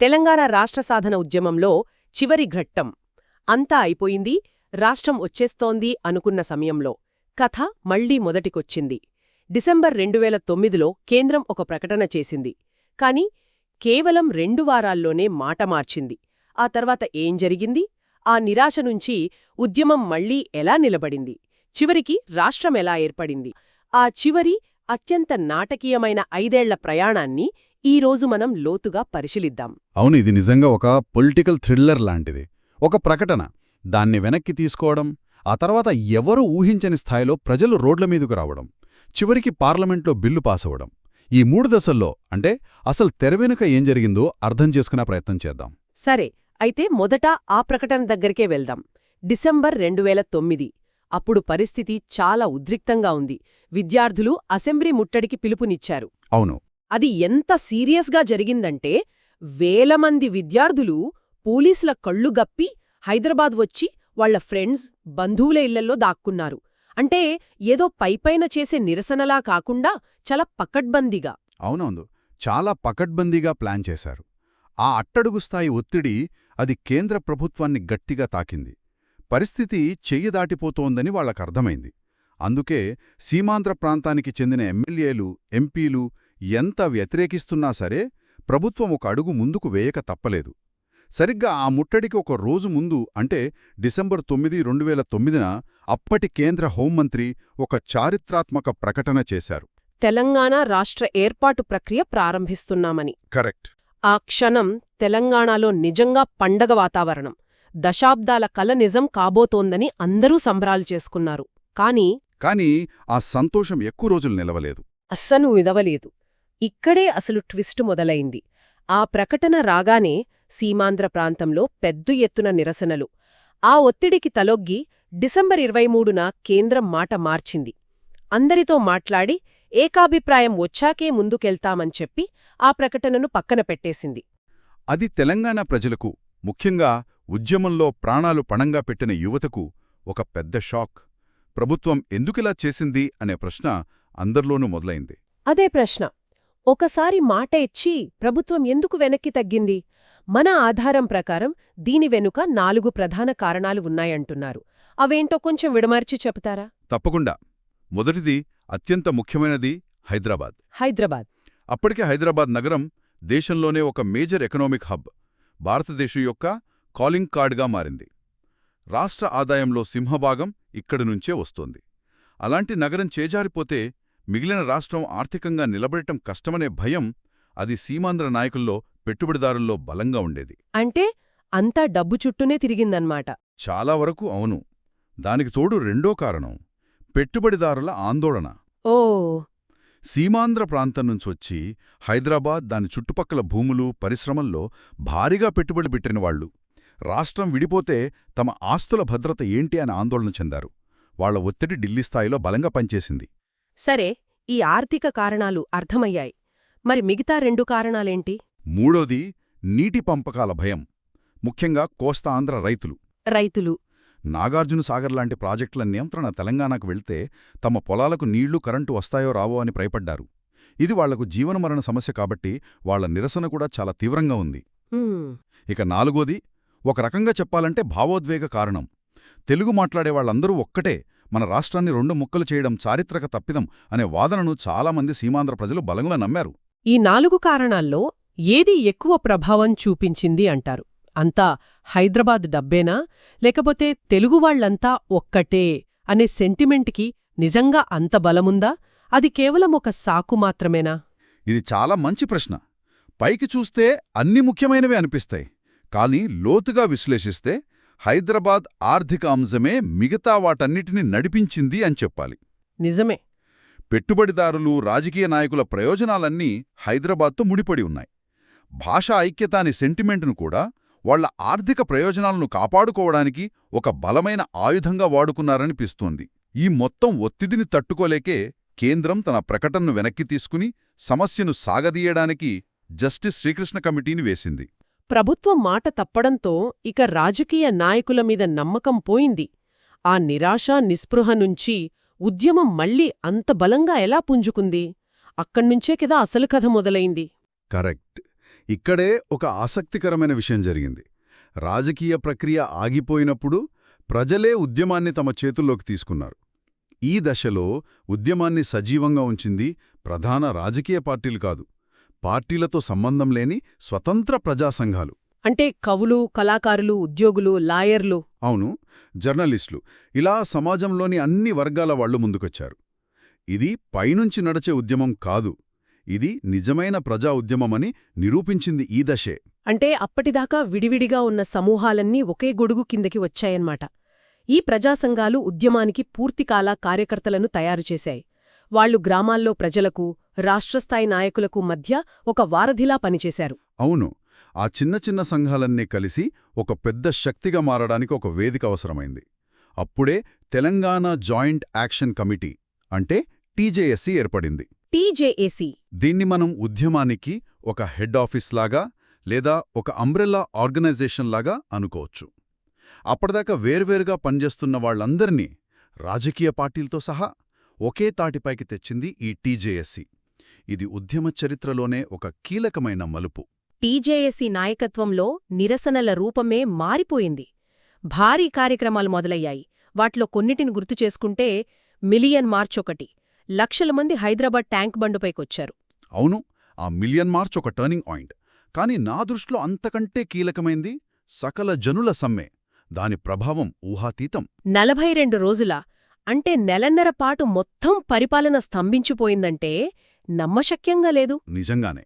తెలంగాణ రాష్ట్ర సాధన ఉద్యమంలో చివరి ఘట్టం. అంతా అయిపోయింది, రాష్ట్రం వచ్చేస్తోంది అనుకున్న సమయంలో కథ మళ్లీ మొదటికొచ్చింది. డిసెంబర్ 2009లో కేంద్రం ఒక ప్రకటన చేసింది. కాని కేవలం 2 వారాల్లోనే మాట మార్చింది. ఆ తర్వాత ఏం జరిగింది? ఆ నిరాశ నుంచి ఉద్యమం మళ్లీ ఎలా నిలబడింది? చివరికి రాష్ట్రమెలా ఏర్పడింది? ఆ చివరి, అత్యంత నాటకీయమైన 5 ఏళ్ల ప్రయాణాన్ని ఈరోజు మనం లోతుగా పరిశీలిద్దాం. అవును, ఇది నిజంగా ఒక పొలిటికల్ థ్రిల్లర్ లాంటిది. ఒక ప్రకటన, దాన్ని వెనక్కి తీసుకోవడం, ఆ తర్వాత ఎవరూ ఊహించని స్థాయిలో ప్రజలు రోడ్ల మీదకు రావడం, చివరికి పార్లమెంట్లో బిల్లు పాసవడం. ఈ 3 దశల్లో అంటే అసలు తెరవెనుక ఏం జరిగిందో అర్థం చేసుకునే ప్రయత్నం చేద్దాం. సరే, అయితే మొదట ఆ ప్రకటన దగ్గరికే వెళ్దాం. డిసెంబర్ 2009. అప్పుడు పరిస్థితి చాలా ఉద్రిక్తంగా ఉంది. విద్యార్థులు అసెంబ్లీ ముట్టడికి పిలుపునిచ్చారు. అవును. అది ఎంత సీరియస్గా జరిగిందంటే, వేల మంది విద్యార్థులు పోలీసుల కళ్ళు గప్పి హైదరాబాద్ వచ్చి వాళ్ల ఫ్రెండ్స్, బంధువుల ఇళ్లల్లో దాక్కున్నారు. అంటే ఏదో పైపైన చేసే నిరసనలా కాకుండా చాలా పకడ్బందీగా. అవునవును, చాలా పకడ్బందీగా ప్లాన్ చేశారు. ఆ అట్టడుగు స్థాయి ఒత్తిడి అది కేంద్ర ప్రభుత్వాన్ని గట్టిగా తాకింది. పరిస్థితి చెయ్యి దాటిపోతోందని వాళ్లకర్థమైంది. అందుకే సీమాంధ్ర ప్రాంతానికి చెందిన ఎమ్మెల్యేలు, ఎంపీలు ఎంత వ్యతిరేకిస్తున్నా సరే ప్రభుత్వం ఒక అడుగు ముందుకు వేయక తప్పలేదు. సరిగ్గా ఆ ముట్టడికి ఒక రోజు ముందు, అంటే డిసెంబర్ 9, 2009న అప్పటి కేంద్ర హోంమంత్రి ఒక చారిత్రాత్మక ప్రకటన చేశారు. తెలంగాణ రాష్ట్ర ఏర్పాటు ప్రక్రియ ప్రారంభిస్తున్నామని. కరెక్ట్. ఆ క్షణం తెలంగాణలో నిజంగా పండగ వాతావరణం. దశాబ్దాల కల నిజం కాబోతోందని అందరూ సంబరాలు చేసుకున్నారు. కానీ ఆ సంతోషం ఎక్కువ రోజులు నిలవలేదు. అస్సలు విదవలేదు. ఇక్కడే అసలు ట్విస్టు మొదలైంది. ఆ ప్రకటన రాగానే సీమాంధ్ర ప్రాంతంలో పెద్ద ఎత్తున నిరసనలు. ఆ ఒత్తిడికి తలొగ్గి డిసెంబర్ 23న కేంద్రం మాట మార్చింది. అందరితో మాట్లాడి ఏకాభిప్రాయం వచ్చాకే ముందుకెళ్తామని చెప్పి ఆ ప్రకటనను పక్కన పెట్టేసింది. అది తెలంగాణ ప్రజలకు, ముఖ్యంగా ఉద్యమంలో ప్రాణాలు పణంగా పెట్టిన యువతకు ఒక పెద్ద షాక్. ప్రభుత్వం ఎందుకిలా చేసింది అనే ప్రశ్న అందర్లోనూ మొదలైంది. అదే ప్రశ్న. ఒకసారి మాట ఇచ్చి ప్రభుత్వం ఎందుకు వెనక్కి తగ్గింది? మన ఆధారం ప్రకారం దీని వెనుక 4 ప్రధాన కారణాలు ఉన్నాయంటున్నారు. అవేంటో కొంచెం విడమర్చి చెబుతారా? తప్పకుండా. మొదటిది, అత్యంత ముఖ్యమైనది, హైదరాబాద్. అప్పటికే హైదరాబాద్ నగరం దేశంలోనే ఒక మేజర్ ఎకనామిక్ హబ్, భారతదేశం యొక్క కాలింగ్ కార్డ్గా మారింది. రాష్ట్ర ఆదాయంలో సింహభాగం ఇక్కడి నుంచే వస్తోంది. అలాంటి నగరం చేజారిపోతే మిగిలిన రాష్ట్రం ఆర్థికంగా నిలబడటం కష్టమనే భయం అది సీమాంధ్ర నాయకుల్లో, పెట్టుబడిదారుల్లో బలంగా ఉండేది. అంటే అంతా డబ్బు చుట్టూనే తిరిగిందన్నమాట. చాలా వరకు అవును. దానికి తోడు రెండో కారణం, పెట్టుబడిదారుల ఆందోళన. ఓ. సీమాంధ్ర ప్రాంతం నుంచొచ్చి హైదరాబాద్, దాని చుట్టుపక్కల భూములు, పరిశ్రమల్లో భారీగా పెట్టుబడి పెట్టినవాళ్లు రాష్ట్రం విడిపోతే తమ ఆస్తుల భద్రత ఏంటి అని ఆందోళన చెందారు. వాళ్ల ఒత్తిడి ఢిల్లీ స్థాయిలో బలంగా పనిచేసింది. సరే, ఈ ఆర్థిక కారణాలు అర్థమయ్యాయి. మరి మిగతా 2 కారణాలేంటి? మూడోది, నీటి పంపకాల భయం. ముఖ్యంగా కోస్తాంధ్ర రైతులు నాగార్జునసాగర్ లాంటి ప్రాజెక్టుల నియంత్రణ తెలంగాణకు వెళ్తే తమ పొలాలకు నీళ్లు, కరెంటు వస్తాయో రావో అని భయపడ్డారు. ఇది వాళ్లకు జీవనమరణ సమస్య కాబట్టి వాళ్ల నిరసన కూడా చాలా తీవ్రంగా ఉంది. ఇక నాలుగోది, ఒక రకంగా చెప్పాలంటే భావోద్వేగ కారణం. తెలుగు మాట్లాడేవాళ్లందరూ ఒక్కటే, మన రాష్ట్రాన్ని 2 ముక్కలు చేయడం చారిత్రక తప్పిదం అనే వాదనను చాలామంది సీమాంధ్ర ప్రజలు బలంగా నమ్మారు. ఈ 4 కారణాల్లో ఏది ఎక్కువ ప్రభావం చూపించింది అంటారు? అంతా హైదరాబాద్ డబ్బేనా, లేకపోతే తెలుగువాళ్లంతా ఒక్కటే అనే సెంటిమెంట్కి నిజంగా అంత బలముందా? అది కేవలం ఒక సాకు మాత్రమేనా? ఇది చాలా మంచి ప్రశ్న. పైకి చూస్తే అన్ని ముఖ్యమైనవే అనిపిస్తాయి. కానీ లోతుగా విశ్లేషిస్తే హైదరాబాద్ ఆర్థిక అంశమే మిగతా వాటన్నిటినీ నడిపించింది అని చెప్పాలి. నిజమే. పెట్టుబడిదారులు, రాజకీయ నాయకుల ప్రయోజనాలన్నీ హైదరాబాద్తో ముడిపడి ఉన్నాయి. భాషా ఐక్యత అనే సెంటిమెంటును కూడా వాళ్ల ఆర్థిక ప్రయోజనాలను కాపాడుకోవడానికి ఒక బలమైన ఆయుధంగా వాడుకున్నారనిపిస్తోంది. ఈ మొత్తం ఒత్తిడిని తట్టుకోలేకే కేంద్రం తన ప్రకటనను వెనక్కి తీసుకుని సమస్యను సాగదీయడానికి జస్టిస్ శ్రీకృష్ణ కమిటీని వేసింది. ప్రభుత్వం మాట తప్పడంతో ఇక రాజకీయ నాయకుల మీద నమ్మకం పోయింది. ఆ నిరాశ, నిస్పృహ నుంచి ఉద్యమం మళ్లీ అంత బలంగా ఎలా పుంజుకుంది? అక్కడ్నుంచే కదా అసలు కథ మొదలైంది. కరెక్ట్. ఇక్కడే ఒక ఆసక్తికరమైన విషయం జరిగింది. రాజకీయ ప్రక్రియ ఆగిపోయినప్పుడు ప్రజలే ఉద్యమాన్ని తమ చేతుల్లోకి తీసుకున్నారు. ఈ దశలో ఉద్యమాన్ని సజీవంగా ఉంచింది ప్రధాన రాజకీయ పార్టీలు కాదు, పార్టీలతో సంబంధం లేని స్వతంత్ర ప్రజాసంఘాలు. అంటే కవులు, కళాకారులు, ఉద్యోగులు, లాయర్లు. అవును, జర్నలిస్టులు, ఇలా సమాజంలోని అన్ని వర్గాల వాళ్లు ముందుకొచ్చారు. ఇది పైనుంచి నడిచే ఉద్యమం కాదు, ఇది నిజమైన ప్రజా ఉద్యమమని నిరూపించింది ఈ దశే. అంటే అప్పటిదాకా విడివిడిగా ఉన్న సమూహాలన్నీ ఒకే గొడుగు కిందకి వచ్చాయన్నమాట. ఈ ప్రజాసంఘాలు ఉద్యమానికి పూర్తికాల కార్యకర్తలను తయారుచేశాయి. వాళ్లు గ్రామాల్లో ప్రజలకు, రాష్ట్రస్థాయి నాయకులకు మధ్య ఒక వారధిలా పనిచేశారు. అవును, ఆ చిన్న చిన్న సంఘాలన్నీ కలిసి ఒక పెద్ద శక్తిగా మారడానికి ఒక వేదిక అవసరమైంది. అప్పుడే తెలంగాణ జాయింట్ యాక్షన్ కమిటీ అంటే టీజేఎస్సీ ఏర్పడింది. టీజేఏసీ దీన్ని మనం ఉద్యమానికి ఒక హెడ్ ఆఫీస్ లాగా లేదా ఒక అంబ్రెల్లా ఆర్గనైజేషన్ లాగా అనుకోవచ్చు. అప్పటిదాకా వేర్వేరుగా పనిచేస్తున్న వాళ్లందర్నీ, రాజకీయ పార్టీలతో సహా ఒకే తాటిపైకి తెచ్చింది ఈ టీజేఎస్సీ. ఇది ఉద్యమ చరిత్రలోనే ఒక కీలకమైన మలుపు. టీజేఏసీ నాయకత్వంలో నిరసనల రూపమే మారిపోయింది. భారీ కార్యక్రమాలు మొదలయ్యాయి. వాటిలో కొన్నిటిని గుర్తుచేసుకుంటే మిలియన్ మార్చ్ ఒకటి. లక్షల మంది హైదరాబాద్ ట్యాంక్ బండుపైకొచ్చారు. అవును, ఆ మిలియన్ మార్చ్ ఒక టర్నింగ్ పాయింట్. కాని నా దృష్టిలో అంతకంటే కీలకమైంది సకల జనుల సమ్మె. దాని ప్రభావం ఊహాతీతం. 42 రోజుల అంటే నెలన్నర పాటు మొత్తం పరిపాలన స్తంభించిపోయిందంటే నమ్మశక్యంగా లేదు. నిజంగానే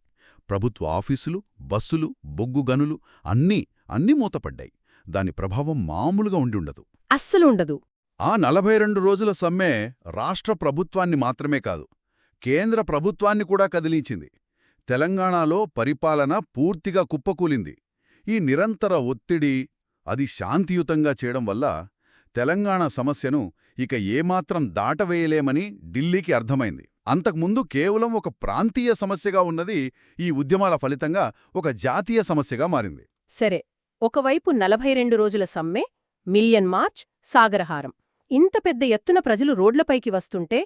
ప్రభుత్వ ఆఫీసులు, బస్సులు, బొగ్గు గనులు అన్నీ మూతపడ్డాయి. దాని ప్రభావం మామూలుగా ఉండుండదు. అస్సలుండదు. ఆ 42 రోజుల సమ్మె రాష్ట్ర ప్రభుత్వాన్ని మాత్రమే కాదు, కేంద్ర ప్రభుత్వాన్ని కూడా కదిలించింది. తెలంగాణలో పరిపాలన పూర్తిగా కుప్పకూలింది. ఈ నిరంతర ఒత్తిడి, అది శాంతియుతంగా చేయడం వల్ల తెలంగాణ సమస్యను ఇక ఏమాత్రం దాటవేయలేమని ఢిల్లీకి అర్థమైంది. అంతకుముందు కేవలం ఒక ప్రాంతీయ సమస్యగా ఉన్నది ఈ ఉద్యమాల ఫలితంగా ఒక జాతీయ సమస్యగా మారింది. సరే, ఒకవైపు 42 రోజుల సమ్మె, మిలియన్ మార్చ్, సాగరహారం. ఇంత పెద్ద ఎత్తున ప్రజలు రోడ్లపైకి వస్తుంటే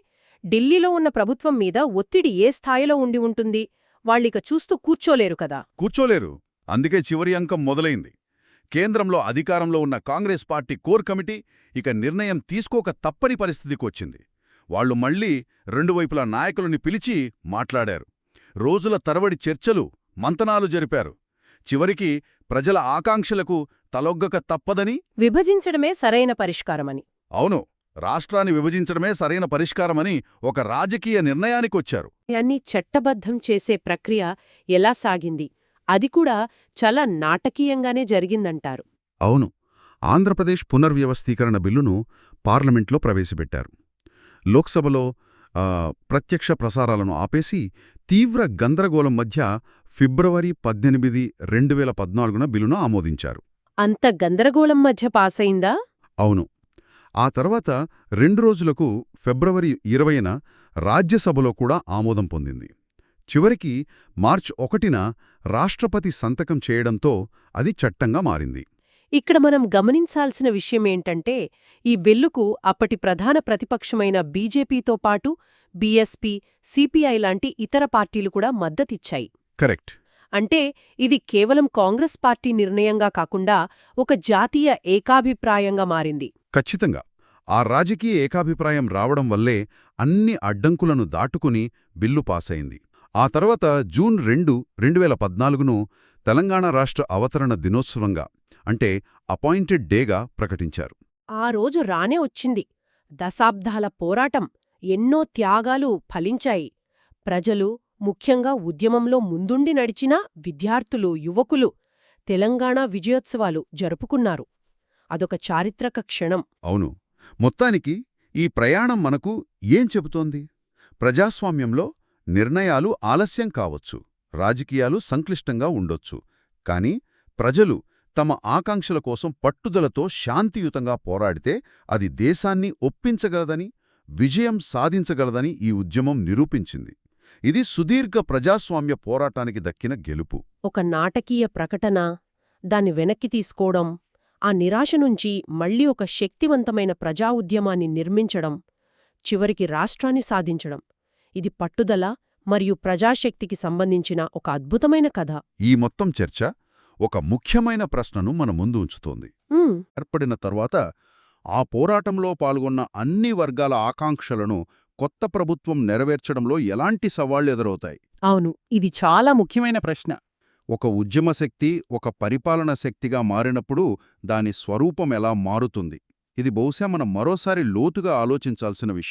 ఢిల్లీలో ఉన్న ప్రభుత్వం మీద ఒత్తిడి ఏ స్థాయిలో ఉండి ఉంటుంది? వాళ్ళిక చూస్తూ కూర్చోలేరు కదా. కూర్చోలేరు. అందుకే చివరి అంకం మొదలైంది. కేంద్రంలో అధికారంలో ఉన్న కాంగ్రెస్ పార్టీ కోర్ కమిటీ ఇక నిర్ణయం తీసుకోక తప్పని పరిస్థితికొచ్చింది. వాళ్లు మళ్లీ రెండు వైపుల నాయకులని పిలిచి మాట్లాడారు. రోజుల తరబడి చర్చలు, మంతనాలు జరిపారు. చివరికి ప్రజల ఆకాంక్షలకు తలొగ్గక తప్పదని, విభజించడమే సరైన పరిష్కారమని. అవును, రాష్ట్రాన్ని విభజించడమే సరైన పరిష్కారమని ఒక రాజకీయ నిర్ణయానికొచ్చారు. అన్ని చట్టబద్ధం చేసే ప్రక్రియ ఎలా సాగింది? అది కూడా చాలా నాటకీయంగానే జరిగిందంటారు. అవును, ఆంధ్రప్రదేశ్ పునర్వ్యవస్థీకరణ బిల్లును పార్లమెంట్లో ప్రవేశపెట్టారు. లోక్సభలో ప్రత్యక్ష ప్రసారాలను ఆపేసి తీవ్ర గందరగోళం మధ్య ఫిబ్రవరి 18, 2014న బిల్లును ఆమోదించారు. అంత గందరగోళం మధ్య పాసైందా? అవును. ఆ తర్వాత 2 రోజులకు ఫిబ్రవరి 20న రాజ్యసభలో కూడా ఆమోదం పొందింది. చివరికి మార్చ్ 1న రాష్ట్రపతి సంతకం చేయడంతో అది చట్టంగా మారింది. ఇక్కడ మనం గమనించాల్సిన విషయమేంటంటే, ఈ బిల్లుకు అప్పటి ప్రధాన ప్రతిపక్షమైన బీజేపీతో పాటు బీఎస్పీ, సిపిఐ లాంటి ఇతర పార్టీలు కూడా మద్దతిచ్చాయి. కరెక్ట్. అంటే ఇది కేవలం కాంగ్రెస్ పార్టీ నిర్ణయంగా కాకుండా ఒక జాతీయ ఏకాభిప్రాయంగా మారింది. ఖచ్చితంగా. ఆ రాజకీయ ఏకాభిప్రాయం రావడం వల్లే అన్ని అడ్డంకులను దాటుకుని బిల్లు పాసైంది. ఆ తర్వాత జూన్ 2, 2014ను తెలంగాణ రాష్ట్ర అవతరణ దినోత్సవంగా, అంటే అపాయింటెడ్ డేగా ప్రకటించారు. ఆ రోజు రానే వచ్చింది. దశాబ్దాల పోరాటం, ఎన్నో త్యాగాలు ఫలించాయి. ప్రజలు, ముఖ్యంగా ఉద్యమంలో ముందుండి నడిచిన విద్యార్థులు, యువకులు తెలంగాణ విజయోత్సవాలు జరుపుకున్నారు. అదొక చారిత్రక క్షణం. అవును. మొత్తానికి ఈ ప్రయాణం మనకు ఏం చెబుతోంది? ప్రజాస్వామ్యంలో నిర్ణయాలు ఆలస్యం కావచ్చు, రాజకీయాలు సంక్లిష్టంగా ఉండొచ్చు, కానీ ప్రజలు తమ ఆకాంక్షల కోసం పట్టుదలతో శాంతియుతంగా పోరాడితే అది దేశాన్ని ఒప్పించగలదని, విజయం సాధించగలదని ఈ ఉద్యమం నిరూపించింది. ఇది సుదీర్ఘ ప్రజాస్వామ్య పోరాటానికి దక్కిన గెలుపు. ఒక నాటకీయ ప్రకటన, దాన్ని వెనక్కి తీసుకోవడం, ఆ నిరాశ నుంచి మళ్లీ ఒక శక్తివంతమైన ప్రజా ఉద్యమాన్ని నిర్మించడం, చివరికి రాష్ట్రాన్ని సాధించడం. ఇది పట్టుదల, మరియు ప్రజాశక్తికి సంబంధించిన ఒక అద్భుతమైన కథ. ఈ మొత్తం చర్చ ఒక ముఖ్యమైన ప్రశ్నను మన ముందు ఉంచుతోంది. ఉమ్, ఏర్పడిన తర్వాత ఆ పోరాటంలో పాల్గొన్న అన్ని వర్గాల ఆకాంక్షలను కొత్త ప్రభుత్వం నెరవేర్చడంలో ఎలాంటి సవాళ్లు ఎదురవుతాయి? అవును, ఇది చాలా ముఖ్యమైన ప్రశ్న. ఒక ఉద్యమ శక్తి ఒక పరిపాలన శక్తిగా మారినప్పుడు దాని స్వరూపం ఎలా మారుతుంది? ఇది బహుశా మనం మరోసారి లోతుగా ఆలోచించాల్సిన విషయం.